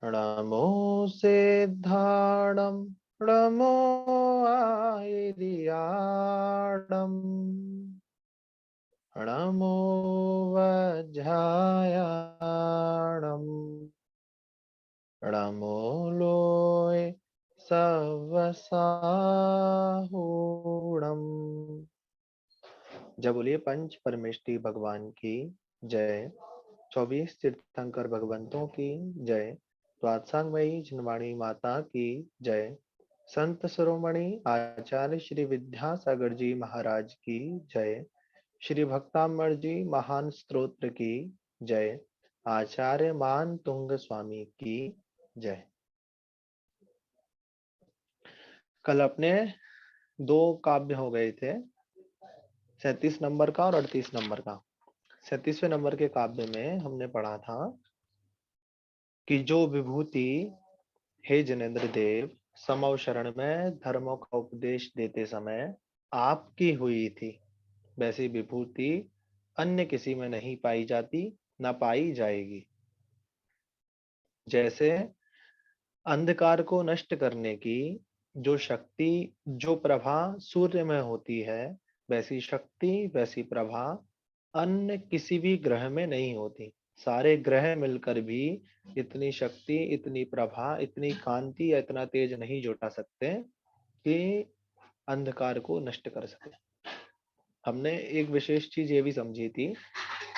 नमो सिद्धाणं नमो आयर्याणं नमो वज्रायाणं नमो लोय सवसाहूणम्। जब बोलिए पंच परमेष्टि भगवान की जय। 24 तीर्थंकर भगवंतों की जय। द्वादशांगमयी जिनवाणी माता की जय। संत शिरोमणि आचार्य श्री विद्यासागर जी महाराज की जय। श्री भक्तामर जी महान स्तोत्र की जय। आचार्य मान तुंग स्वामी की जय। कल अपने दो काव्य हो गए थे, 37 नंबर का और 38 नंबर का। 37वें नंबर के काव्य में हमने पढ़ा था कि जो विभूति हे जनेन्द्र देव समव शरण में धर्मों का उपदेश देते समय आपकी हुई थी, वैसी विभूति अन्य किसी में नहीं पाई जाती, ना पाई जाएगी। जैसे अंधकार को नष्ट करने की जो शक्ति, जो प्रभा सूर्य में होती है, वैसी शक्ति, वैसी प्रभा अन्य किसी भी ग्रह में नहीं होती। सारे ग्रह मिलकर भी इतनी शक्ति, इतनी प्रभा, इतनी कांति या इतना तेज नहीं जुटा सकते कि अंधकार को नष्ट कर सके। हमने एक विशेष चीज ये भी समझी थी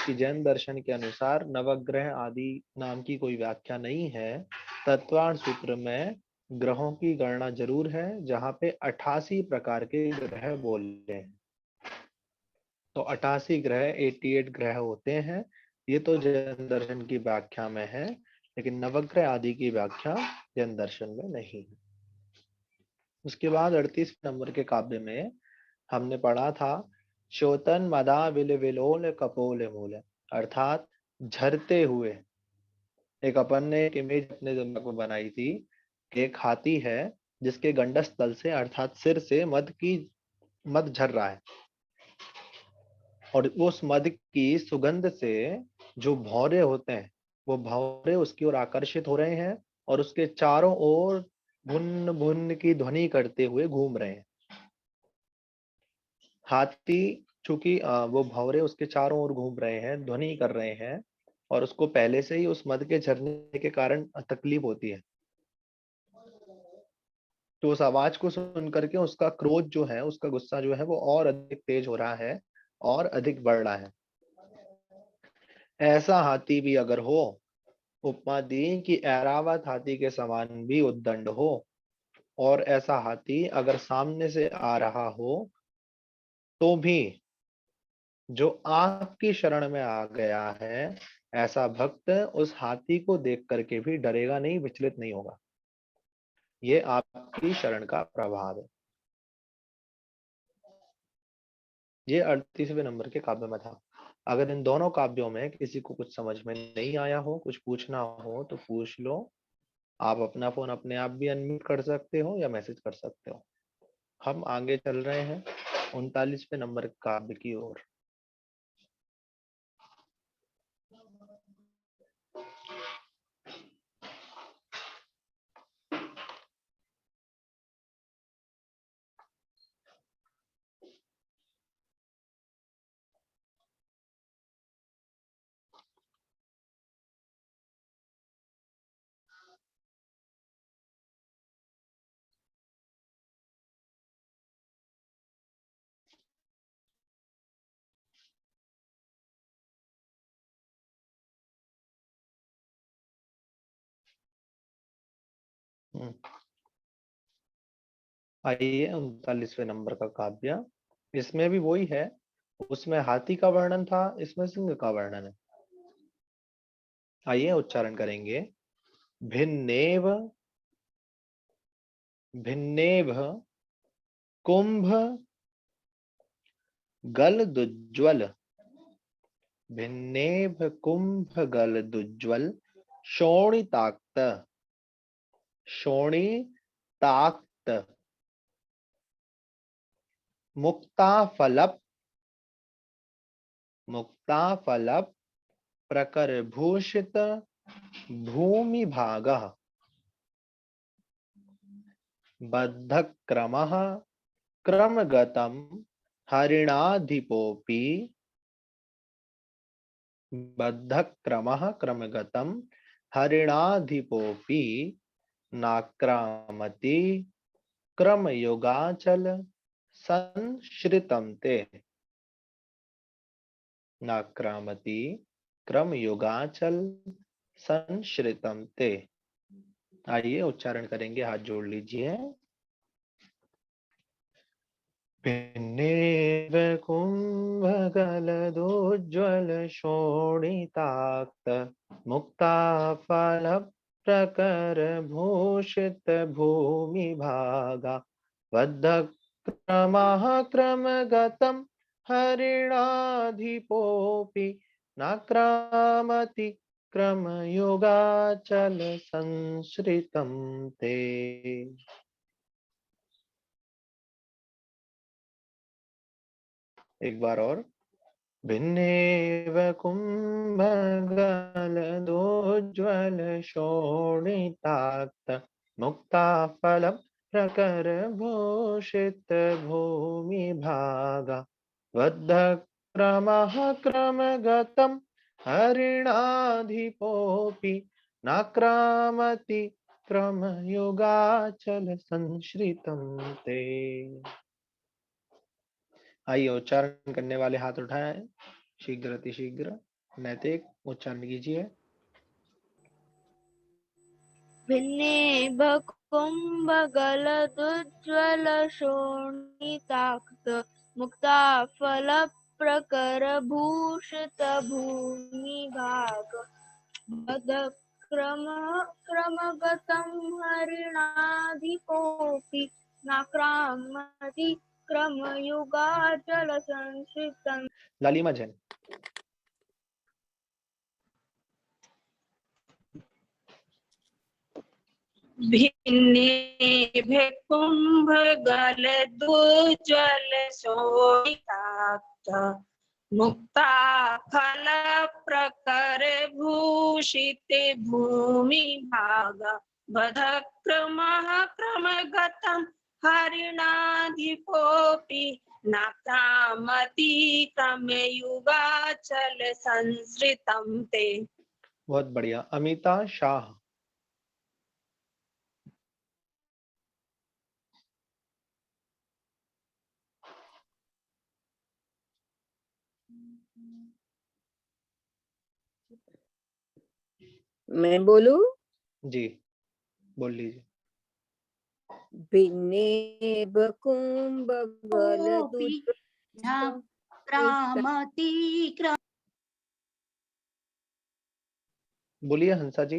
कि जैन दर्शन के अनुसार नवग्रह आदि नाम की कोई व्याख्या नहीं है। तत्वार्थ सूत्र में ग्रहों की गणना जरूर है, जहां पे 88 प्रकार के ग्रह बोलते हैं। तो 88 ग्रह, 88 ग्रह होते हैं। ये तो जैन दर्शन की व्याख्या में है, लेकिन नवग्रह आदि की व्याख्या जैन दर्शन में नहीं है। उसके बाद 38 नंबर के काव्य में हमने पढ़ा था शोतन मदा विल विलोल कपोल मूल, अर्थात झरते हुए। एक अपन ने एक इमेज अपने दिमाग में बनाई थी कि एक हाथी है जिसके गंडस तल से अर्थात सिर से मध झर रहा है, और उस मध की सुगंध से जो भौरे होते हैं वो भौरे उसकी ओर आकर्षित हो रहे हैं और उसके चारों ओर भुन भुन की ध्वनि करते हुए घूम रहे हैं। हाथी चूंकि वो भौरे उसके चारों ओर घूम रहे हैं, ध्वनि कर रहे हैं, और उसको पहले से ही उस मद के झरने के कारण तकलीफ होती है, तो उस आवाज को सुन करके उसका क्रोध जो है, उसका गुस्सा जो है वो और अधिक तेज हो रहा है और अधिक बढ़ रहा है। ऐसा हाथी भी अगर हो, उपमा दी कि ऐरावत हाथी के समान भी उद्दंड हो, और ऐसा हाथी अगर सामने से आ रहा हो तो भी जो आपकी शरण में आ गया है, ऐसा भक्त उस हाथी को देख करके भी डरेगा नहीं, विचलित नहीं होगा। ये आपकी शरण का प्रभाव है। ये 38वें नंबर के काव्य में था। अगर इन दोनों काव्यों में किसी को कुछ समझ में नहीं आया हो, कुछ पूछना हो तो पूछ लो। आप अपना फोन अपने आप भी अनम्यूट कर सकते हो या मैसेज कर सकते हो। हम आगे चल रहे हैं 39वें नंबर काव्य की ओर। आइए 39वें नंबर का काव्य। इसमें भी वही है, उसमें हाथी का वर्णन था, इसमें सिंह का वर्णन है। आइए उच्चारण करेंगे। भिन्नेव भिन्नेभ कुंभ गलदुज्ज्वल, भिन्नेभ कुंभ गलदुज्ज्वल शोणिताक्त, शोणिताक्त मुक्ताफलप, मुक्ताफलप प्रकर भूषित भूमि भागः बद्ध क्रमः क्रमगतं हरिणाधिपोऽपि बद्धक्रमः क्रमगतं हरिणाधिपोऽपि नाक्रामति क्रमयोगाचल संश्रितं ते नाक्रामति क्रमयोगाचल संश्रितं ते। आइए उच्चारण करेंगे, हाथ जोड़ लीजिए। भिन्नेव कुम्भगलदोज्ज्वल शोणिताक्त मुक्ताफल प्रकर भूषित भूमि भागा बद्ध क्रमः क्रमगतं हरिणाधिपोऽपि नाक्रामति क्रमयोगाचल संश्रितं ते। एक बार और। भिन्नेव कुम्भगलदोज्ज्वल शोणिताक्त मुक्ताफल प्रकर भूषित भूमि भागा बद्ध क्रमः क्रमगतं हरिणाधिपोऽपि नाक्रामति क्रमयोगाचल संश्रितं ते। आइए उच्चारण करने वाले हाथ उठाएं, शीघ्र अतिशीघ्र नैतिक उच्चारण कीजिए। भिन्ने कुम्भगलदुज्ज्वल शोणिताक्त मुक्ताफल प्रकर भूषित भूमि भाग बद्ध क्रमगतं हरिणाधिपोऽपि नाक्रामति क्रमयुगाचल संश्रितं। लालिमा जैन। भिन्नेभ्य कुम्भगलदोज्ज्वल शोणिताक्त मुक्ताफल प्रकर भूषित भूमि भाग बद्ध क्रमः क्रमगतं हरिणाधिपोऽपि नाक्रामति क्रमयुगाचल संश्रितं ते। बहुत बढ़िया। अमिता शाह। मैं बोलूं? जी बोल लीजिए। भिन्नेव कुम्भगलदुज्ज्वल बोलिए हंसा जी।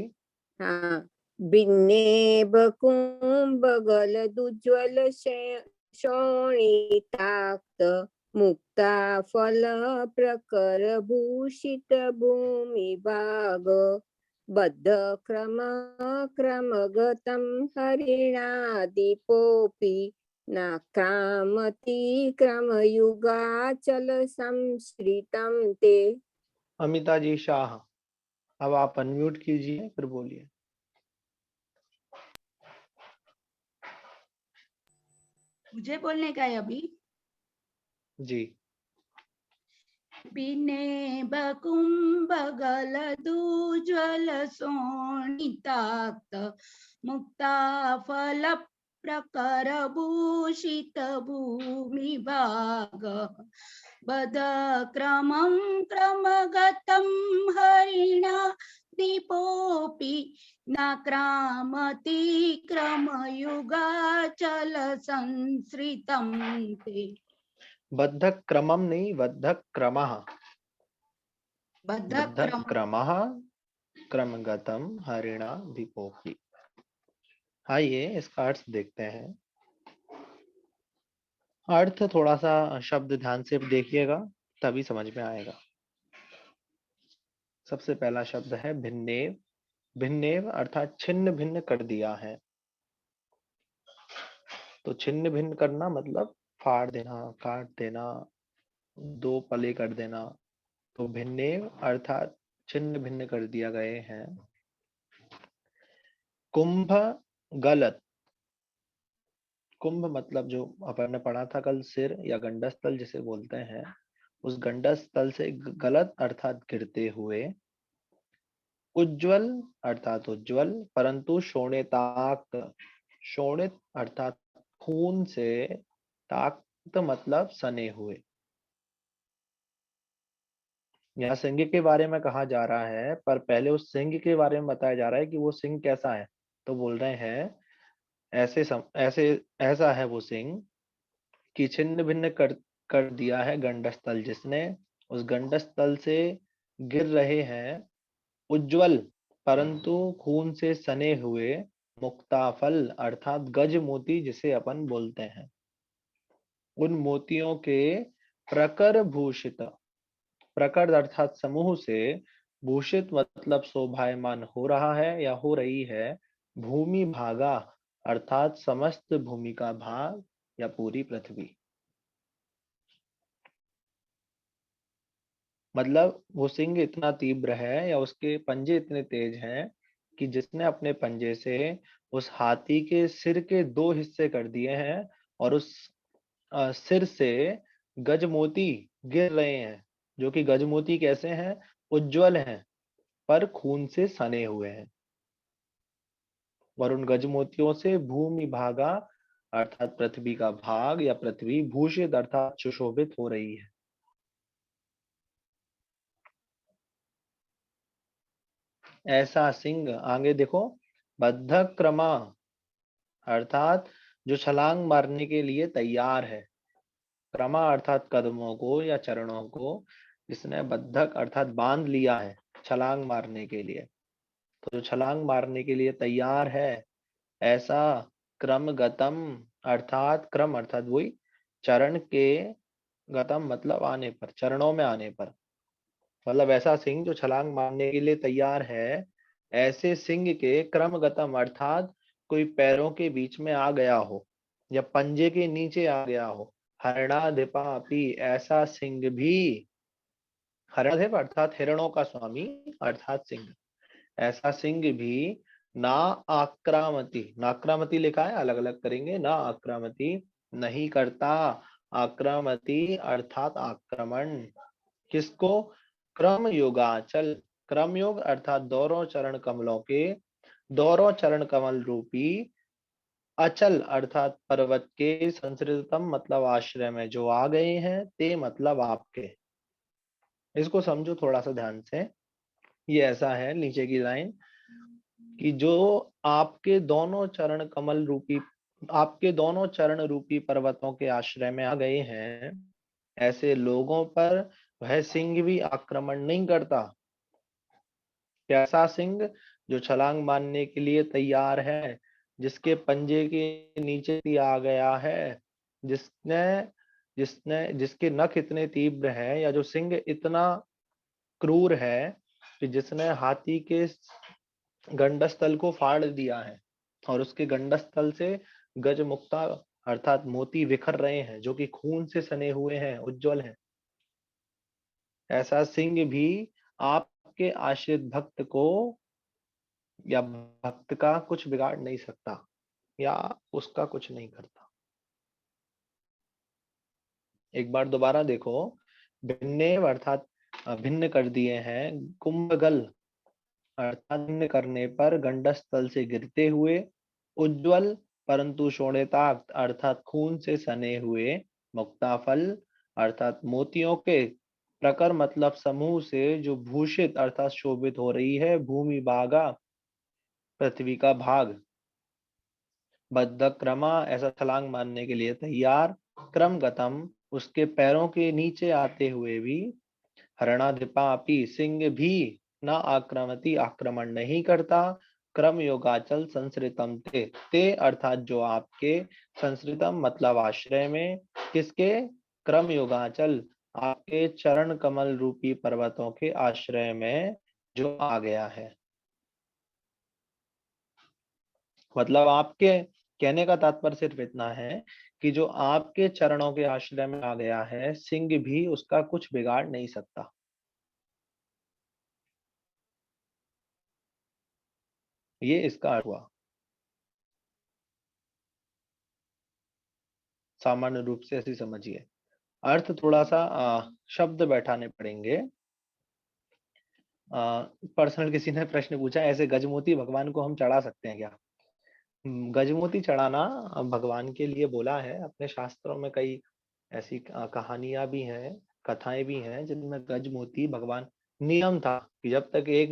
हाँ, भिन्नेव कुम्भगलदुज्ज्वल शोणिताक्त मुक्ताफल प्रकर भूषित भूमि भाग बद्ध क्रमगतं हरिणाधिपोऽपि नाक्रामति क्रमयुगाचल संश्रितं ते। अमिता जी शाह, अब आप अनम्यूट कीजिए फिर बोलिए। मुझे बोलने का है अभी? जी। भिन्नेव कुम्भगलदुज्ज्वल शोणिताक्त मुक्ताफल प्रकर भूषित भूमि भाग बद्ध क्रमं क्रमगतं हरिणाधिपोऽपि नाक्रामति क्रमयुगाचल संश्रितं ते। बद्ध क्रमम नहीं, बद्ध क्रमः। बद्ध बद्ध क्रमः क्रमगतम हरिणाधिपोऽपि। आइए इसका अर्थ देखते हैं। अर्थ थोड़ा सा शब्द ध्यान से देखिएगा तभी समझ में आएगा। सबसे पहला शब्द है भिन्नेव। भिन्नेव अर्थात छिन्न भिन्न कर दिया है। तो छिन्न भिन्न करना मतलब फाड़ देना, काट देना, दो पले कर देना। तो भिन्नेव अर्थात छिन्न भिन्न कर दिया गए हैं। कुंभ गलत, कुंभ मतलब जो अपन ने पढ़ा था कल, सिर या गंडस्थल जिसे बोलते हैं, उस गंडस्थल से गलत अर्थात गिरते हुए। उज्ज्वल अर्थात उज्ज्वल, परंतु शोणिताक्त, शोणित अर्थात खून से, ताक्त मतलब सने हुए। यहाँ सिंह के बारे में कहा जा रहा है, पर पहले उस सिंह के बारे में बताया जा रहा है कि वो सिंह कैसा है। तो बोल रहे हैं ऐसा है वो सिंह कि छिन्न भिन्न कर दिया है गंडस्थल जिसने, उस गंडस्थल से गिर रहे हैं उज्ज्वल परंतु खून से सने हुए मुक्ताफल अर्थात गज मोती जिसे अपन बोलते हैं। उन मोतियों के प्रकर भूषित, प्रकर अर्थात समूह से, भूषित मतलब शोभायमान हो रहा है या हो रही है, भूमि भागा अर्थात समस्त भूमि का भाग या पूरी पृथ्वी। मतलब वो सिंह इतना तीव्र है या उसके पंजे इतने तेज हैं कि जिसने अपने पंजे से उस हाथी के सिर के 2 हिस्से कर दिए हैं और उस सिर से गजमोती गिर रहे हैं, जो कि गजमोती कैसे हैं, उज्जवल हैं पर खून से सने हुए हैं। और उन गजमोतियों से भूमि भागा अर्थात पृथ्वी का भाग या पृथ्वी भूषित अर्थात सुशोभित हो रही है। ऐसा सिंह, आगे देखो, बद्ध क्रमा अर्थात जो छलांग मारने के लिए तैयार है। क्रमा अर्थात कदमों को या चरणों को, जिसने बद्धक अर्थात बांध लिया है छलांग मारने के लिए। तो जो छलांग मारने के लिए तैयार है, ऐसा क्रम गतम अर्थात क्रम अर्थात वही चरण के, गतम मतलब आने पर, चरणों में आने पर, मतलब ऐसा सिंह जो छलांग मारने के लिए तैयार है, ऐसे सिंह के क्रम गतम अर्थात कोई पैरों के बीच में आ गया हो या पंजे के नीचे आ गया हो। हरणाधिपापी, ऐसा सिंह भी, हरणाधिप अर्थात हिरणों का स्वामी अर्थात सिंह, ऐसा सिंह भी ना आक्रामती, नाक्रामती लिखा है, अलग अलग करेंगे, ना आक्रामती नहीं करता, आक्रामती अर्थात आक्रमण, किसको, क्रम योगाचल, क्रम योग अर्थात दोनों चरण कमलों के, दोनों चरण कमल रूपी, अचल अर्थात पर्वत के, संसृतम मतलब आश्रय में जो आ गए हैं, ते मतलब आपके। इसको समझो थोड़ा सा ध्यान से। ये ऐसा है, नीचे की लाइन, कि जो आपके दोनों चरण कमल रूपी, आपके दोनों चरण रूपी पर्वतों के आश्रय में आ गए हैं, ऐसे लोगों पर वह सिंह भी आक्रमण नहीं करता। कैसा सिंह, जो छलांग मारने के लिए तैयार है, जिसके पंजे के नीचे ही आ गया है, जिसने जिसने जिसके नख इतने तीव्र हैं, या जो सिंह इतना क्रूर है कि जिसने हाथी के गंडस्थल को फाड़ दिया है और उसके गंडस्थल से गजमुक्ता अर्थात मोती बिखर रहे हैं, जो कि खून से सने हुए हैं, उज्जवल हैं। ऐसा सिंह भी आपके आश्रित भक्त को या भक्त का कुछ बिगाड़ नहीं सकता या उसका कुछ नहीं करता। एक बार दोबारा देखो, भिन्ने अर्थात भिन्न कर दिए हैं, कुंभगल अर्थात भिन्न करने पर गंडस्थल से गिरते हुए, उज्ज्वल परंतु शोणिताक्त अर्थात खून से सने हुए, मुक्ताफल अर्थात मोतियों के, प्रकर मतलब समूह से, जो भूषित अर्थात शोभित हो रही है, भूमि भागा पृथ्वी का भाग, बद्ध क्रमा ऐसा छलांग मारने के लिए तैयार, क्रम गतम उसके पैरों के नीचे आते हुए भी, हरणाधिपापी सिंह भी न आक्रमती आक्रमण नहीं करता, क्रम योगाचल संसृतम ते, ते अर्थात जो आपके, संसृतम मतलब आश्रय में, किसके, क्रम योगाचल आपके चरण कमल रूपी पर्वतों के आश्रय में जो आ गया है। मतलब आपके कहने का तात्पर्य सिर्फ इतना है कि जो आपके चरणों के आश्रय में आ गया है, सिंह भी उसका कुछ बिगाड़ नहीं सकता। ये इसका अर्थ हुआ। सामान्य रूप से ऐसी समझिए। अर्थ थोड़ा सा शब्द बैठाने पड़ेंगे। पर्सनल किसी ने प्रश्न पूछा, ऐसे गजमोती भगवान को हम चढ़ा सकते हैं क्या? गजमोती चढ़ाना भगवान के लिए बोला है। अपने शास्त्रों में कई ऐसी कहानियां भी हैं, कथाएं भी हैं जिनमें गजमोती भगवान, नियम था कि जब तक एक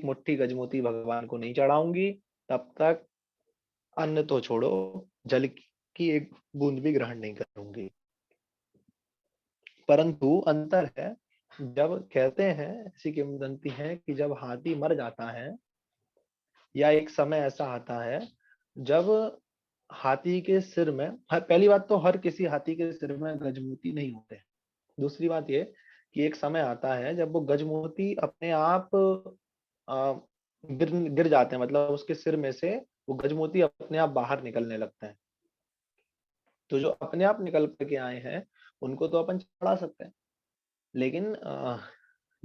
मुट्ठी गजमोती भगवान को नहीं चढ़ाऊंगी तब तक अन्न तो छोड़ो, जल की एक बूंद भी ग्रहण नहीं करूंगी। परंतु अंतर है, जब कहते हैं, ऐसी किंवदंती है कि जब हाथी मर जाता है या एक समय ऐसा आता है जब हाथी के सिर में, पहली बात तो हर किसी हाथी के सिर में गजमोती नहीं होते। दूसरी बात ये कि एक समय आता है जब वो गजमोती अपने आप आ, गिर गिर जाते हैं, मतलब उसके सिर में से वो गजमोती अपने आप बाहर निकलने लगते हैं। तो जो अपने आप निकल करके आए हैं उनको तो अपन चढ़ा सकते हैं, लेकिन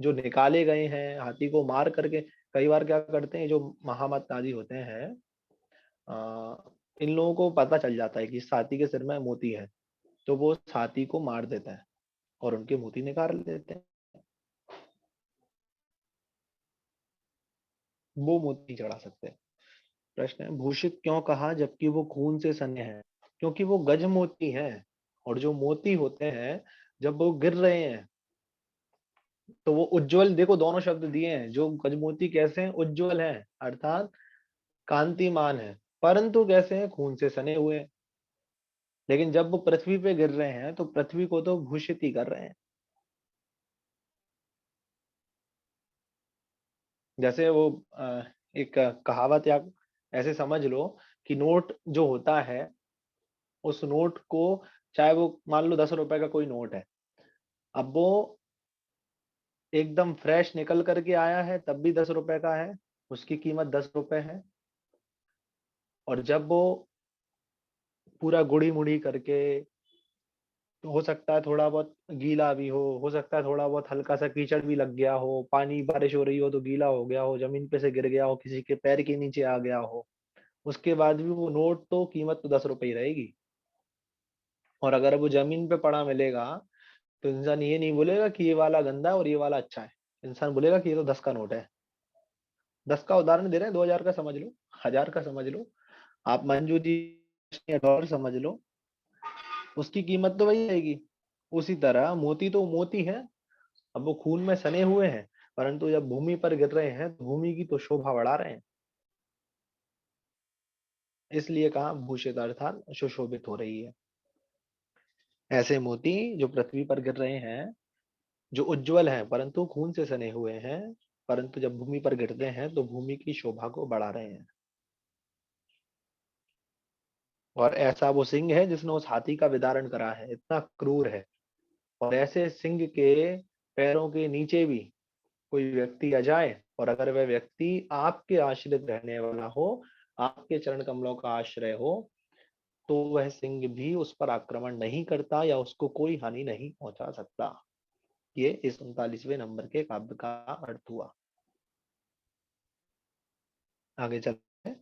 जो निकाले गए हैं हाथी को मार करके, कई बार क्या करते हैं जो महामत आदि होते हैं, इन लोगों को पता चल जाता है कि इस हाथी के सिर में मोती है, तो वो उस हाथी को मार देते हैं और उनके मोती निकाल लेते हैं। वो मोती चढ़ा सकते हैं। प्रश्न है, भूषित क्यों कहा जबकि वो खून से सने हैं? क्योंकि वो गज मोती हैं, और जो मोती होते हैं जब वो गिर रहे हैं तो वो उज्जवल, देखो दोनों शब्द दिए हैं, जो गजमोती कैसे हैं? उज्जवल हैं, अर्थात कांतिमान है, परंतु कैसे हैं? खून से सने हुए हैं। लेकिन जब वो पृथ्वी पे गिर रहे हैं तो पृथ्वी को तो भूषित ही कर रहे हैं। जैसे वो एक कहावत या ऐसे समझ लो कि नोट जो होता है, उस नोट को, चाहे वो मान लो 10 रुपए का कोई नोट है, अब वो एकदम फ्रेश निकल करके आया है तब भी 10 रुपए का है, उसकी कीमत 10 रुपए है। और जब वो पूरा गुड़ी मुड़ी करके, तो हो सकता है थोड़ा बहुत गीला भी हो सकता है थोड़ा बहुत हल्का सा कीचड़ भी लग गया हो, पानी बारिश हो रही हो तो गीला हो गया हो, जमीन पे से गिर गया हो, किसी के पैर के नीचे आ गया हो, उसके बाद भी वो नोट तो कीमत तो 10 रुपए ही रहेगी। और अगर वो जमीन पे पड़ा मिलेगा तो इंसान ये नहीं बोलेगा कि ये वाला गंदा है और ये वाला अच्छा है, इंसान बोलेगा कि ये तो 10 का नोट है। 10 का उदाहरण दे रहे हैं, 2000 का समझ लो, 1000 का समझ लो, आप मंजू जी डॉलर समझ लो, उसकी कीमत तो वही आएगी। उसी तरह मोती तो मोती है, अब वो खून में सने हुए हैं, परंतु जब भूमि पर गिर रहे हैं तो भूमि की तो शोभा बढ़ा रहे हैं। इसलिए कहा भूषित अर्थात सुशोभित हो रही है। ऐसे मोती जो पृथ्वी पर गिर रहे हैं, जो उज्जवल हैं परंतु खून से सने हुए हैं, परंतु जब भूमि पर गिरते हैं तो भूमि की शोभा को बढ़ा रहे हैं। और ऐसा वो सिंह है जिसने उस हाथी का विदारण करा है, इतना क्रूर है। और ऐसे सिंह के पैरों के नीचे भी कोई व्यक्ति आ जाए, और अगर वह व्यक्ति आपके आश्रित रहने वाला हो, आपके चरण कमलों का आश्रय हो, तो वह सिंह भी उस पर आक्रमण नहीं करता या उसको कोई हानि नहीं पहुंचा सकता। ये इस 39वें नंबर के काव्य का अर्थ हुआ। आगे चलते हैं।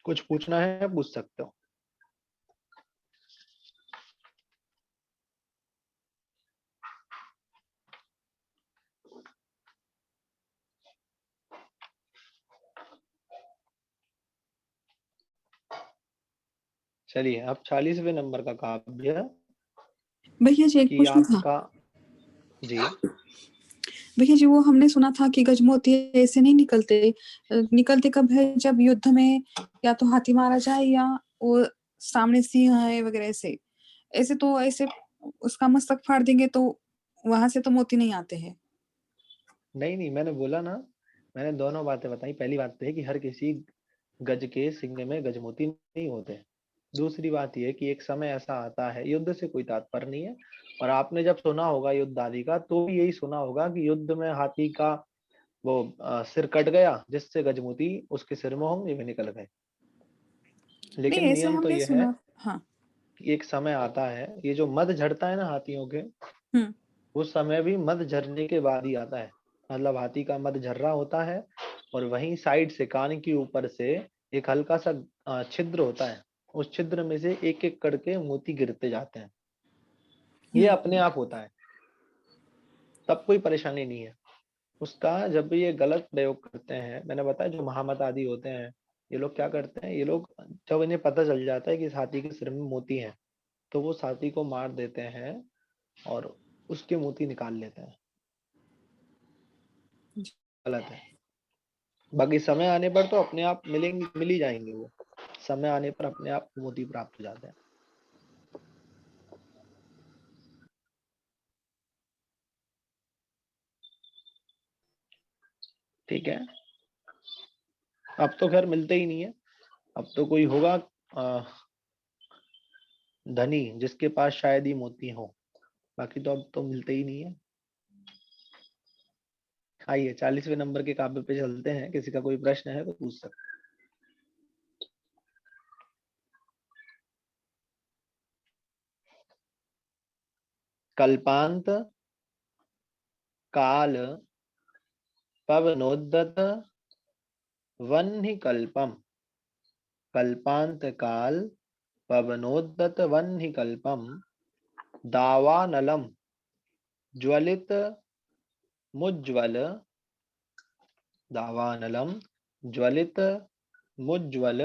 कुछ पूछना है पूछ सकते हो। चलिए अब 40वें नंबर का काव्य भैया जी एक कि प्रश्न था। आपका जी। भैया जी वो हमने सुना था कि गजमोती ऐसे नहीं निकलते, निकलते कब है जब युद्ध में या तो हाथी मारा जाए या वो सामने सिंह है वगैरह से। ऐसे तो ऐसे उसका मस्तक फाड़ देंगे तो वहां से तो मोती नहीं आते हैं। नहीं नहीं, मैंने बोला ना, मैंने दोनों बातें बताई। पहली बात तो है कि हर किसी गज के सिंह में गजमोती नहीं होते। दूसरी बात यह कि एक समय ऐसा आता है, युद्ध से कोई तात्पर्य नहीं है। और आपने जब सुना होगा युद्ध आदि का तो भी यही सुना होगा कि युद्ध में हाथी का वो सिर कट गया, जिससे गजमोती उसके सिर में होंगे भी निकल गए। नहीं लेकिन ऐसे नियम तो हमने यह है सुना। हाँ। कि एक समय आता है, ये जो मद झड़ता है ना हाथियों के, वो समय भी मध झरने के बाद ही आता है। मतलब हाथी का मध झर रहा होता है और वहीं साइड से कान के ऊपर से एक हल्का सा छिद्र होता है, उस छिद्र में से एक एक करके मोती गिरते जाते हैं। ये अपने आप होता है, तब कोई परेशानी नहीं है उसका। जब भी ये गलत प्रयोग करते हैं, मैंने बताया जो महामत आदि होते हैं, ये लोग क्या करते हैं, ये लोग जब इन्हें पता चल जाता है कि इस हाथी के सिर में मोती है, तो वो उस हाथी को मार देते हैं और उसके मोती निकाल लेते हैं। गलत है। बाकी समय आने पर तो अपने आप मिल ही जाएंगे, वो समय आने पर अपने आप मोती प्राप्त हो जाते हैं। ठीक है, अब तो खैर मिलते ही नहीं है। अब तो कोई होगा धनी जिसके पास शायद ही मोती हो, बाकी तो अब तो मिलते ही नहीं है। आइए 40वें नंबर के काव्य पे चलते हैं। किसी का कोई प्रश्न है तो पूछ सकते हैं। कल्पांत काल पवनोद्दत वह्नि कल्पम। कल्पांत काल पवनोद्दत वह्नि कल्पम दावानलम ज्वलित मुज्ज्वल। दावानलम ज्वलित मुज्ज्वल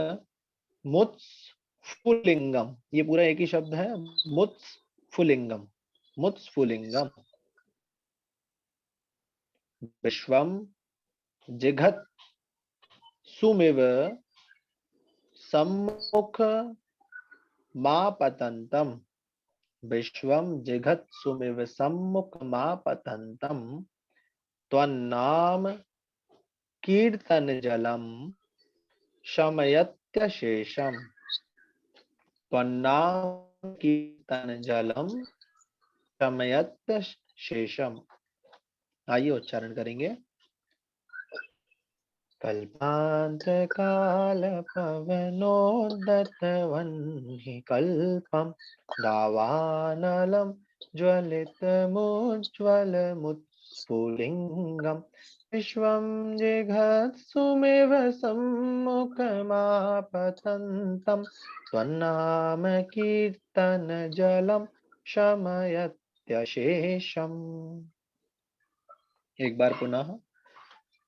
मुत्स्फुलिंगम। ये पूरा एक ही शब्द है, मुत्स्फुलिंगम। मुत्स्फुलिंगम विश्वम जिघत सुमिव सम्मुख मापतंतम। विश्वम जिघत सुमिव सम्मुख मापतंतम त्वन्नाम कीर्तन जलम शमयत्य शेषम। त्वन्नाम कीर्तन जलम शमयत्य शेषम। आइए उच्चारण करेंगे। कल्पांत काल पवनोद्दत वह्नि कल्पम दावानलम ज्वलित मुज्ज्वल मुत्स्फुलिंगम विश्वं जिघत सुमेव सम्मुखमापतंतम त्वन्नाम कीर्तन जलम शमयत्यशेषम। एक बार पुनः।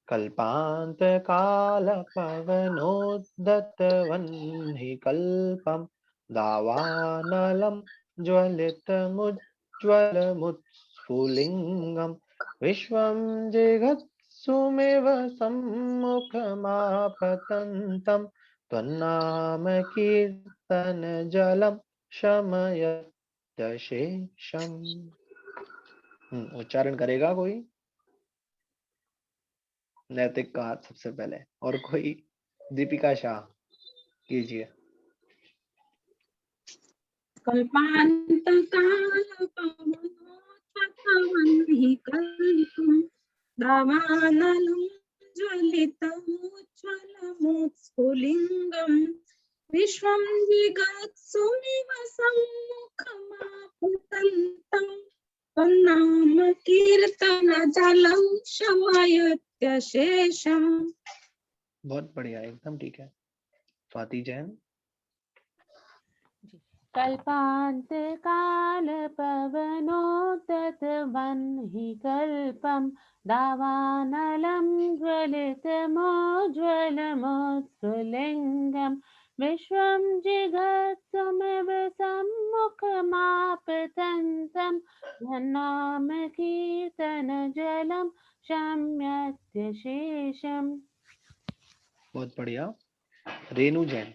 कल्पांत काल पवनोद्दत वह्नि कल्पम दावानलम ज्वलित मुज्ज्वल मुत्स्फुलिंगम विश्वं जिघत सुमेव सम्मुखमापतंतम त्वन्नाम कीर्तन जलम शमयत्यशेषम। उच्चारण करेगा कोई? नैतिक का हाथ सबसे पहले, और कोई? दीपिका शाह कीजिए। कल्पांत काल पवनोद्दत वह्नि कल्पम दावानलम ज्वलितमुज्ज्वलमुत्स्फुलिंगम विश्वं जिघत सुमिव सम्मुखमापतंतम त्वन्नाम कीर्तन जलम शमयत्यशेषम। बहुत बढ़िया, एकदम ठीक है। स्वाति जैन। कल्पांत काल पवनोद्दत वह्नि कल्पम दावानलम ज्वलित मुज्ज्वल मुत्स्फुलिंगम विश्वं जिघत सुमिव सम्मुखमापतंतम त्वन्नाम कीर्तन जलम शमयत्यशेषम। बहुत बढ़िया। रेणु जैन।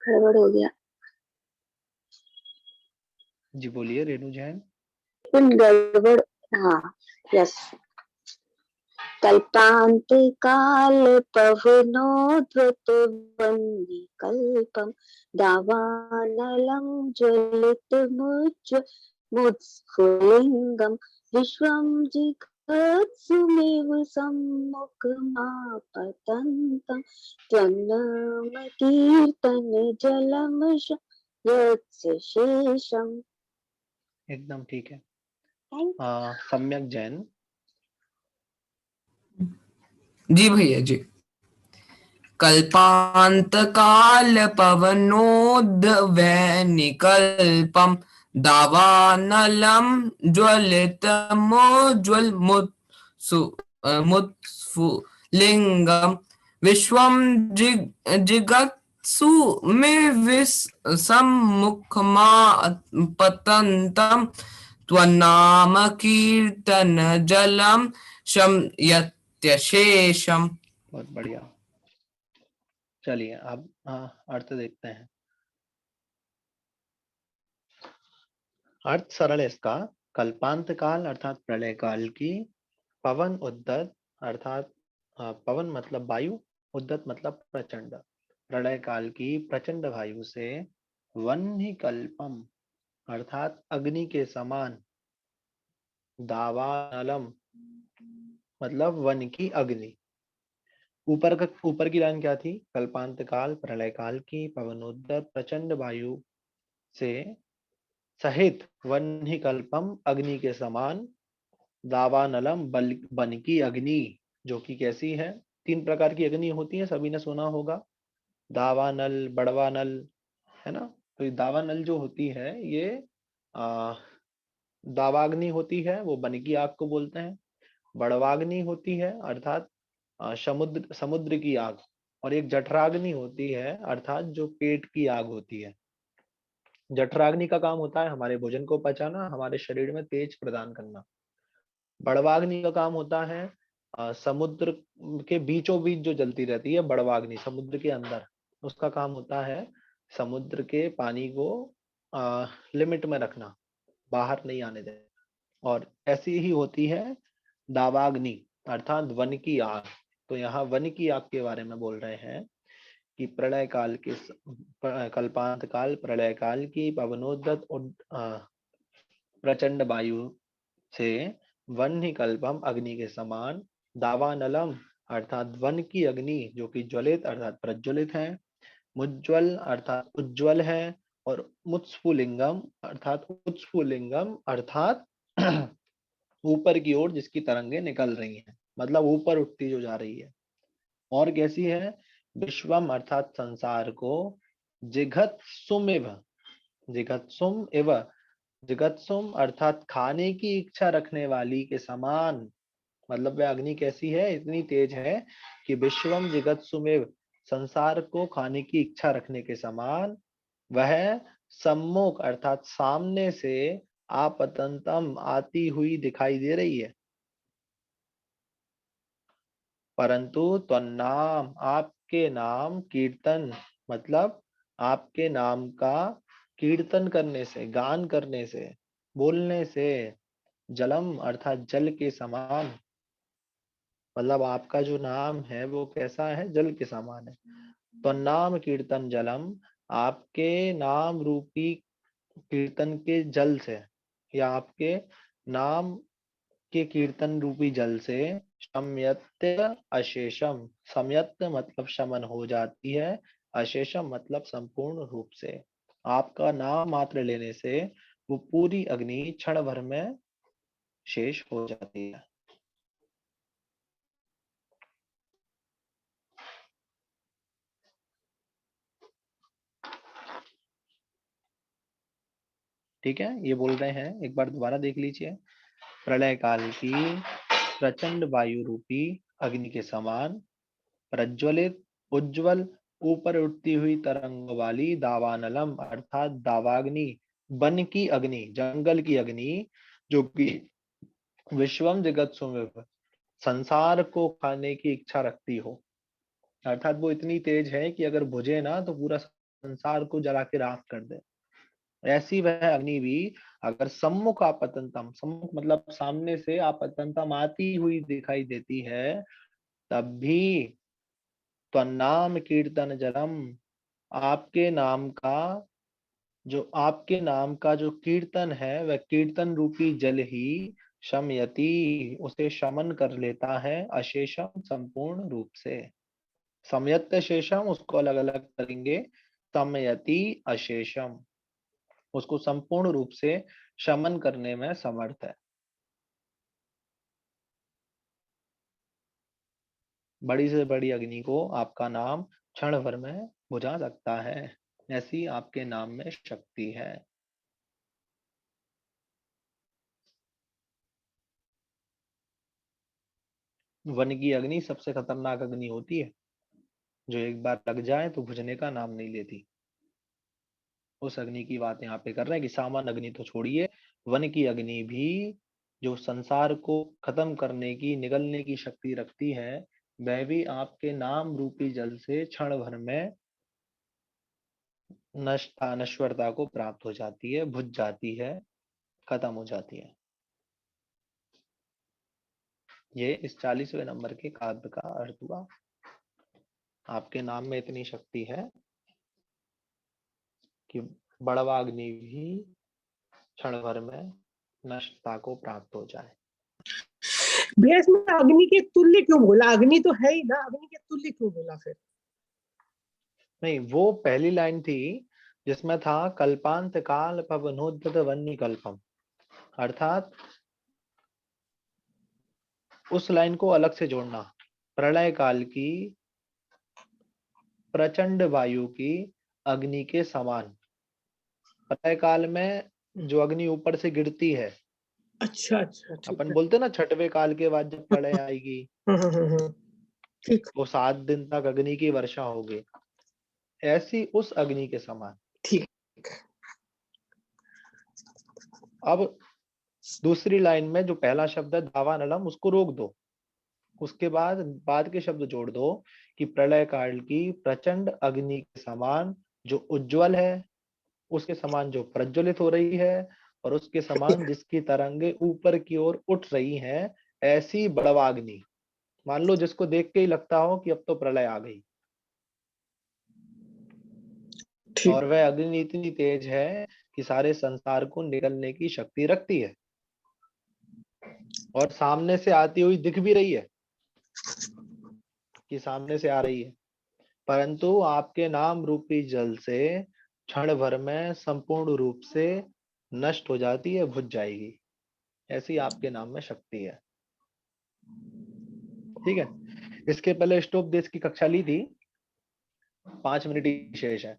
गड़बड़ हो गया। जी बोलिए रेणु जैन। गड़बड़। हाँ, यस। कल्पांत काल पवनोद्दत वह्नि कल्पम दावानलम ज्वलित मुत्स्फुलिंगम विश्वं जिघत तत्सुमेव सम्मुखमापतन्तं त्वन्नाम कीर्तनजलं यस्य शेषम्। एकदम ठीक है। Thank सम्यक जैन। जी भैया जी। कल्पांत काल पवनोद्वैनिकल्पम दावानलम ज्वलितमोज्ज्वल मुत्स्फुलिंगम विश्वम जिगत्सु सम्मुखमापतन्तं त्वन्नाम कीर्तन जलम शम्यत्यशेषम्। बहुत बढ़िया। चलिए अब अर्थ देखते हैं। अर्थ सरल है इसका। कल्पांत काल अर्थात प्रलय काल की, पवन उद्दत अर्थात पवन मतलब वायु, उद्दत मतलब प्रचंड, प्रलय काल की प्रचंड वायु से, वन्हि कल्पम अर्थात अग्नि के समान, दावानलम मतलब वन की अग्नि। ऊपर की लाइन क्या थी? कल्पांत काल प्रलय काल की, पवनोद्दत प्रचंड वायु से सहित, वन्हि कल्पम अग्नि के समान, दावानलम बन की अग्नि, जो कि कैसी है? 3 प्रकार की अग्नि होती है, सभी ने सुना होगा। दावानल, बड़वानल, है ना। तो ये दावानल जो होती है ये दावाग्नि होती है, वो बन की आग को बोलते हैं। बड़वाग्नि होती है अर्थात समुद्र की आग, और एक जठराग्नि होती है अर्थात जो पेट की आग होती है। जठराग्नि का काम होता है हमारे भोजन को पचाना, हमारे शरीर में तेज प्रदान करना। बड़वाग्नि का काम होता है समुद्र के बीचों बीच जो जलती रहती है बड़वाग्नि, समुद्र के अंदर, उसका काम होता है समुद्र के पानी को लिमिट में रखना, बाहर नहीं आने देना। और ऐसी ही होती है दावाग्नि अर्थात वन की आग। तो यहाँ वन की आग के बारे में बोल रहे हैं कि प्रलय काल के कल्पांत काल प्रलय काल की पवनोद्दत प्रचंड वायु से, वन्हि कल्पम अग्नि के समान, दावानलम अर्थात वन की अग्नि जो कि ज्वलित अर्थात प्रज्वलित है, मुज्ज्वल अर्थात उज्ज्वल है, और मुत्स्फुलिंगम अर्थात ऊपर की ओर जिसकी तरंगे निकल रही हैं, मतलब ऊपर उठती जो जा रही है। और कैसी है? विश्वम अर्थात संसार को, जिघत्सुम अर्थात खाने की इच्छा रखने वाली के समान, मतलब वह अग्नि कैसी है? इतनी तेज है कि विश्वम जिगत्सुमेव संसार को खाने की इच्छा रखने के समान, वह सम्मुख अर्थात सामने से, आपतंतम आती हुई दिखाई दे रही है। परंतु त्वन्नाम आपके नाम, कीर्तन मतलब आपके नाम का कीर्तन करने से, गान करने से, बोलने से, जलम अर्थात जल के समान, मतलब आपका जो नाम है वो कैसा है? जल के समान है। त्वन्नाम कीर्तन जलम, आपके नाम रूपी कीर्तन के जल से, या आपके नाम के कीर्तन रूपी जल से, शम्यत्य अशेषम, सम्यत्य मतलब शमन हो जाती है, अशेषम मतलब संपूर्ण रूप से। आपका नाम मात्र लेने से वो पूरी अग्नि क्षण भर में शेष हो जाती है। ठीक है, ये बोल रहे हैं, एक बार दोबारा देख लीजिए। प्रलय काल की प्रचंड वायु रूपी अग्नि के समान, प्रज्वलित, उज्जवल, ऊपर उठती हुई तरंग वाली, दावानलम अर्थात दावाग्नि, वन की अग्नि, जंगल की अग्नि, जो कि विश्वम जगत सुमेव संसार को खाने की इच्छा रखती हो, अर्थात वो इतनी तेज है कि अगर बुझे ना तो पूरा संसार को जला के राख कर दे। ऐसी वह अग्नि भी अगर सम्मुख आपतंतम, सम्मुख मतलब सामने से, आपतंतम आती हुई दिखाई देती है, तब भी त्वन्नाम कीर्तन जलम, आपके नाम का जो कीर्तन है वह कीर्तन रूपी जल ही शमयति उसे शमन कर लेता है, अशेषम संपूर्ण रूप से। समयत शेषम उसको अलग अलग करेंगे, समयति अशेषम उसको संपूर्ण रूप से शमन करने में समर्थ है। बड़ी से बड़ी अग्नि को आपका नाम क्षण भर में बुझा सकता है, ऐसी आपके नाम में शक्ति है। वन की अग्नि सबसे खतरनाक अग्नि होती है, जो एक बार लग जाए तो बुझने का नाम नहीं लेती। उस अग्नि की बात यहाँ पे कर रहे हैं कि सामान्य अग्नि तो छोड़िए, वन की अग्नि भी जो संसार को खत्म करने की, निगलने की शक्ति रखती है, वह भी आपके नाम रूपी जल से क्षण भर में नश्वरता को प्राप्त हो जाती है, बुझ जाती है, खत्म हो जाती है। ये इस 40वें नंबर के काव्य का अर्थ हुआ। आपके नाम में इतनी शक्ति है कि बड़वाग्नि भी क्षण भर में नष्टता को प्राप्त हो जाए। भैया इसमें अग्नि के तुल्य क्यों बोला? अग्नि तो है ही ना, अग्नि के तुल्य क्यों बोला फिर? नहीं, वो पहली लाइन थी जिसमें था कल्पांत काल पवनोद्भत वन्य कल्पम, अर्थात उस लाइन को अलग से जोड़ना। प्रलय काल की प्रचंड वायु की अग्नि के समान। प्रलय काल में जो अग्नि ऊपर से गिरती है, अच्छा अच्छा, ठीक अपन है। बोलते ना छठवें काल के बाद जब प्रलय आएगी, ठीक। वो 7 दिन तक अग्नि की वर्षा होगी, ऐसी उस अग्नि के समान। ठीक। अब दूसरी लाइन में जो पहला शब्द है दावानलम, उसको रोक दो, उसके बाद के शब्द जोड़ दो कि प्रलय काल की प्रचंड अग्नि के समान जो उज्जवल है, उसके समान जो प्रज्वलित हो रही है, और उसके समान जिसकी तरंगे ऊपर की ओर उठ रही हैं, ऐसी बड़वाग्नि। मान लो जिसको देख के ही लगता हो कि अब तो प्रलय आ गई। और वह अग्नि इतनी तेज है कि सारे संसार को निगलने की शक्ति रखती है, और सामने से आती हुई दिख भी रही है कि सामने से आ रही है, परंतु आपके नाम रूपी जल से क्षण भर में संपूर्ण रूप से नष्ट हो जाती है, बुझ जाएगी। ऐसी आपके नाम में शक्ति है। ठीक है, इसके पहले स्टोपदेश की कक्षा ली थी, 5 मिनट ही शेष है,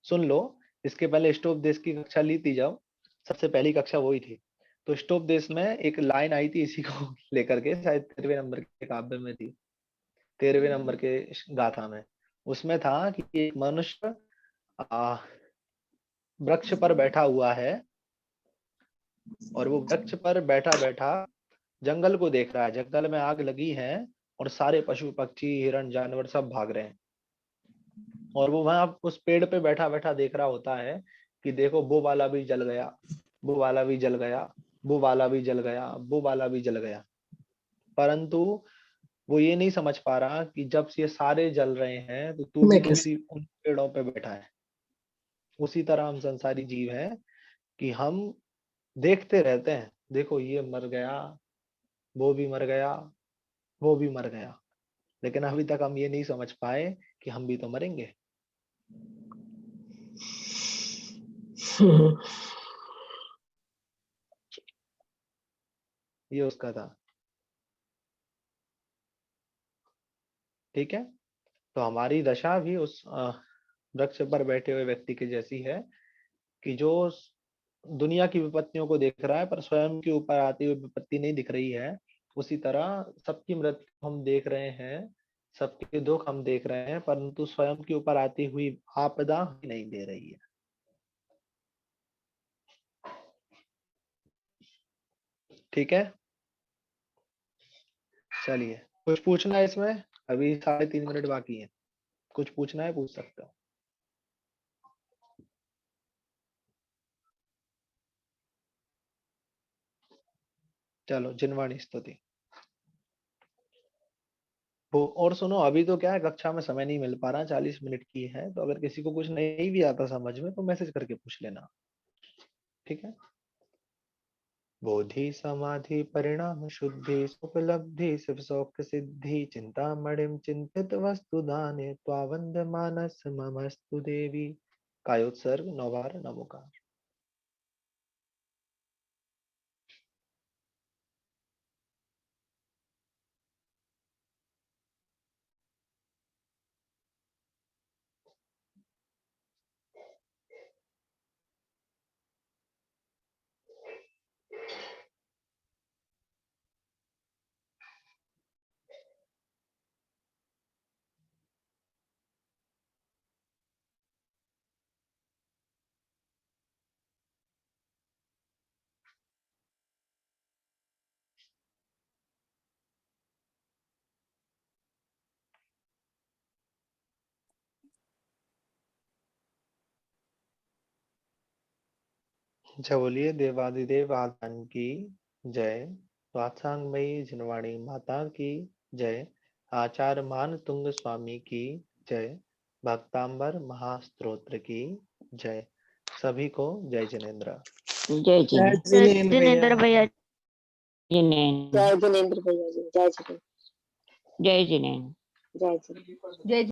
सुन लो। इसके पहले स्टोपदेश की कक्षा ली थी, जब सबसे पहली कक्षा वही थी। तो स्टोपदेश में एक लाइन आई थी इसी को लेकर के, शायद 13वें नंबर के काव्य में थी, 13वें नंबर के गाथा में। उसमें था कि एक मनुष्य वृक्ष पर बैठा हुआ है, और वो वृक्ष पर बैठा बैठा जंगल को देख रहा है। जंगल में आग लगी है और सारे पशु पक्षी हिरण जानवर सब भाग रहे हैं, और वो वहां उस पेड़ पे बैठा बैठा देख रहा होता है कि देखो वो वाला भी जल गया, वो वाला भी जल गया, वो वाला भी जल गया, वो वाला भी जल गया। परंतु वो ये नहीं समझ पा रहा कि जब ये सारे जल रहे हैं तो तू भी उन पेड़ों पे बैठा है। उसी तरह हम संसारी जीव हैं कि हम देखते रहते हैं, देखो ये मर गया, वो भी मर गया, वो भी मर गया, लेकिन अभी तक हम ये नहीं समझ पाए कि हम भी तो मरेंगे। ये उसका था। ठीक है, तो हमारी दशा भी उस वृक्ष पर बैठे हुए व्यक्ति के जैसी है कि जो दुनिया की विपत्तियों को देख रहा है पर स्वयं के ऊपर आती हुई विपत्ति नहीं दिख रही है। उसी तरह सबकी मृत्यु हम देख रहे हैं, सबके दुख हम देख रहे हैं, परंतु स्वयं के ऊपर आती हुई आपदा नहीं दे रही है। ठीक है, चलिए, कुछ पूछना है इसमें? अभी 3.5 मिनट बाकी है, कुछ पूछना है पूछ सकते हो। चलो, जिनवाणी स्तुति। और सुनो, अभी तो क्या है, कक्षा में समय नहीं मिल पा रहा, 40 मिनट की है, तो अगर किसी को कुछ नहीं भी आता समझ में तो मैसेज करके पूछ लेना। ठीक है। बोधि समाधि परिणाम शुद्धि उपलब्धि शिव सौख्य सिद्धि चिंतामणिम चिंतित वस्तु दाने त्वावंद मानस ममस्तु देवी। कायोत्सर्ग 9 बार नमोकार। जय बोलिए देवादिदेव आदान की जय। स्वात्सांगमयी जिनवाणी माता की जय। आचार्य मान तुंग स्वामी की जय। भक्तांबर महास्तोत्र की जय। सभी को जय जिनेन्द्र। जय जिनेन्द्र। जय जिनेन्द्र भैया। जय जिनेन्द्र भैया जी। जय जिनेन्द्र। जय जिनेन्द्र। जय जिनेन्द्र। जय